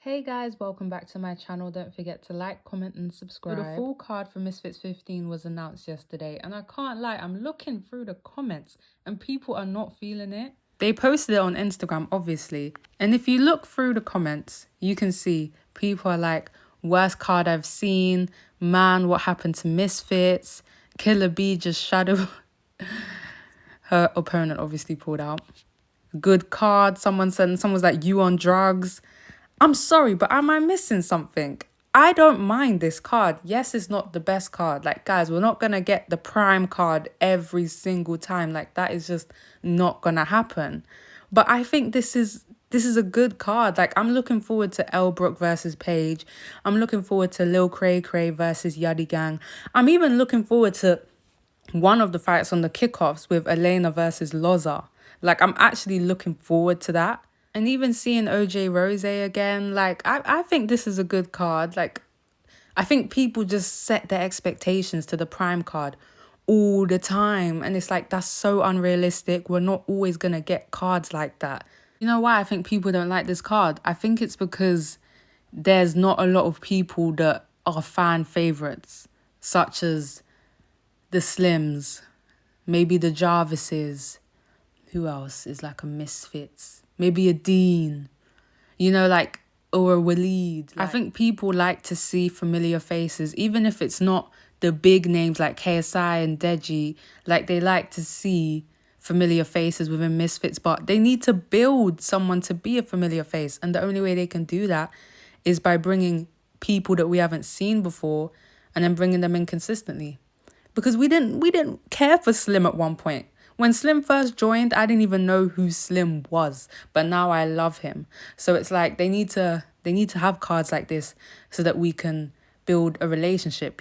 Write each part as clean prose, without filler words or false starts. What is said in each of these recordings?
Hey guys, welcome back to my channel. Don't forget to like, comment and subscribe. So the full card for Misfits 15 was announced yesterday, and I can't lie, I'm looking through the comments and people are not feeling it. They posted it on Instagram, obviously, and if you look through the comments, you can see people are like, worst card I've seen, man, what happened to Misfits, Killer B just shadow. Her opponent obviously pulled out. Good card, someone's like, you on drugs. I'm sorry, but am I missing something? I don't mind this card. Yes, it's not the best card. Like, guys, we're not going to get the prime card every single time. Like, that is just not going to happen. But I think this is a good card. Like, I'm looking forward to Elle Brooke versus Paige. I'm looking forward to Lil Cray Cray versus Yadi Gang. I'm even looking forward to one of the fights on the kickoffs with Elena versus Loza. Like, I'm actually looking forward to that. And even seeing OJ Rose again, like, I think this is a good card. Like, I think people just set their expectations to the prime card all the time. And it's like, that's so unrealistic. We're not always going to get cards like that. You know why I think people don't like this card? I think it's because there's not a lot of people that are fan favorites, such as the Slims, maybe the Jarvises. Who else is like a Misfits? Maybe a Dean, like, or a Waleed. I think people like to see familiar faces, even if it's not the big names like KSI and Deji. Like, they like to see familiar faces within Misfits, but they need to build someone to be a familiar face. And the only way they can do that is by bringing people that we haven't seen before and then bringing them in consistently. Because we didn't care for Slim at one point. When Slim first joined, I didn't even know who Slim was, but now I love him. So it's like they need to have cards like this so that we can build a relationship,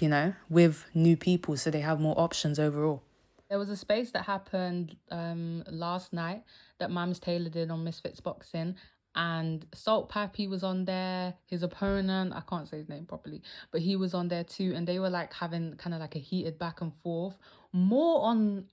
with new people, so they have more options overall. There was a space that happened last night that Mams Taylor did on Misfits Boxing, and Salt Papy was on there. His opponent, I can't say his name properly, but he was on there too, and they were like having kind of like a heated back and forth, more on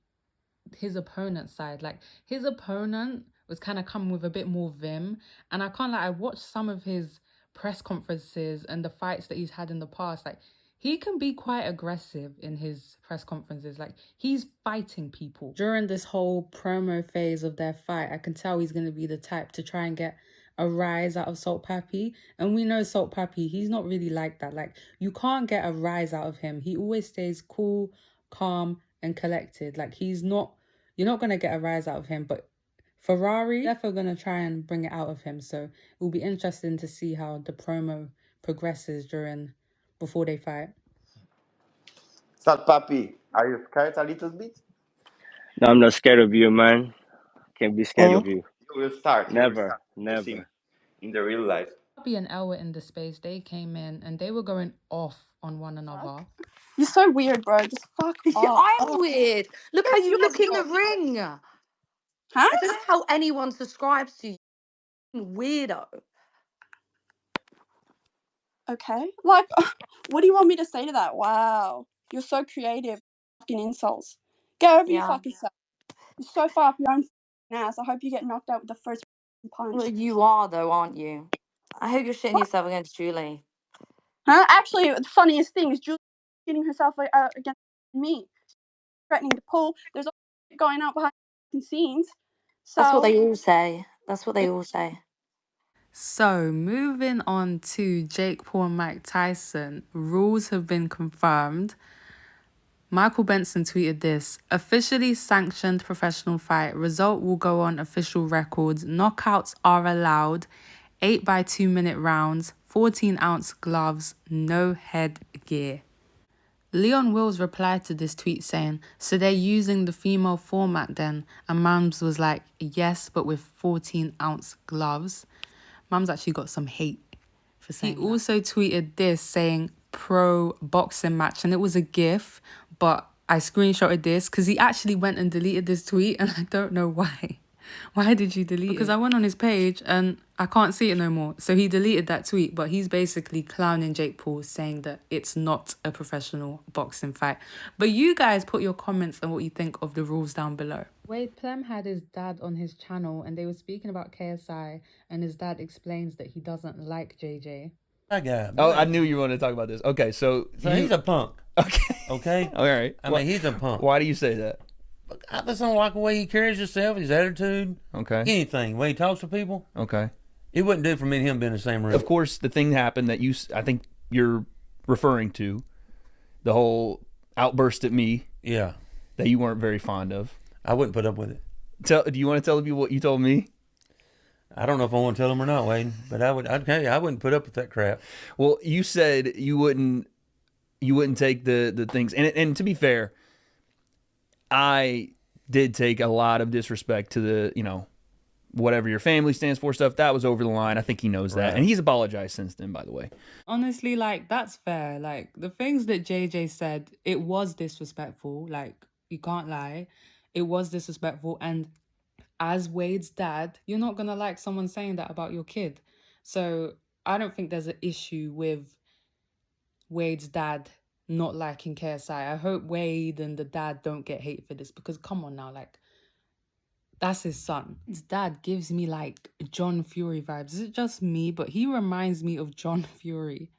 his opponent's side. Like, his opponent was kind of coming with a bit more vim, and I can't lie, I watched some of his press conferences and the fights that he's had in the past. Like, he can be quite aggressive in his press conferences. Like, he's fighting people. During this whole promo phase of their fight, I can tell he's going to be the type to try and get a rise out of Salt Papy. And we know Salt Papy, he's not really like that. Like, you can't get a rise out of him. He always stays cool, calm and collected. Like, you're not going to get a rise out of him, but Ferrari definitely going to try and bring it out of him. So it will be interesting to see how the promo progresses before they fight. Salt Papy, are you scared a little bit? No, I'm not scared of you, man. Can't be scared of you. You will start. Never. In the real life. Papy and Elle were in the space. They came in and they were going off on one another. You're so weird, bro. Just fuck off. I'm weird. Look how you look in the ring. Huh? I don't know how anyone subscribes to you. Weirdo. Okay. Like, what do you want me to say to that? Wow. You're so creative. Fucking insults. Get over your fucking self. You're so far up your own ass. I hope you get knocked out with the first punch. Well, you are, though, aren't you? I hope you're shitting yourself against Julie. Huh? Actually, the funniest thing is Julie shitting herself against me. Threatening to pull. There's all going on behind the scenes. So That's what they all say. That's what they all say. So, moving on to Jake Paul and Mike Tyson. Rules have been confirmed. Michael Benson tweeted this: officially sanctioned professional fight. Result will go on official records. Knockouts are allowed. 8 by 2 minute rounds. 14-ounce gloves. No headgear. Leon Wills replied to this tweet saying, so they're using the female format then? And Mams was like, yes, but with 14-ounce gloves. Mams actually got some hate for saying that. He also tweeted this saying pro boxing match, and it was a GIF, but I screenshotted this because he actually went and deleted this tweet, and I don't know why. Why did you delete it? Because I went on his page and I can't see it no more. So he deleted that tweet, but he's basically clowning Jake Paul, saying that it's not a professional boxing fight. But you guys put your comments on what you think of the rules down below. Wade, Plem had his dad on his channel and they were speaking about KSI, and his dad explains that he doesn't like JJ. I got. Oh, I knew you wanted to talk about this. Okay, so he's a punk. Okay. Okay. All right. I mean, he's a punk. Why do you say that? I just don't like the way he carries himself, his attitude. Okay. Anything. The way he talks to people. Okay. It wouldn't do for me and him being in the same room. Of course, the thing happened that I think you're referring to, the whole outburst at me. Yeah. That you weren't very fond of. I wouldn't put up with it. Do you want to tell people what you told me? I don't know if I want to tell him or not, Wade, but I wouldn't put up with that crap. Well, you said you wouldn't take the things, and to be fair, I did take a lot of disrespect to the, whatever your family stands for stuff. That was over the line. I think he knows that. And he's apologized since then, by the way. Honestly, that's fair. The things that JJ said, it was disrespectful. You can't lie. It was disrespectful. And as Wade's dad, you're not going to like someone saying that about your kid. So I don't think there's an issue with Wade's dad not liking KSI. I hope Wade and the dad don't get hate for this, because come on now, that's his son. His dad gives me John Fury vibes. Is it just me? But he reminds me of John Fury.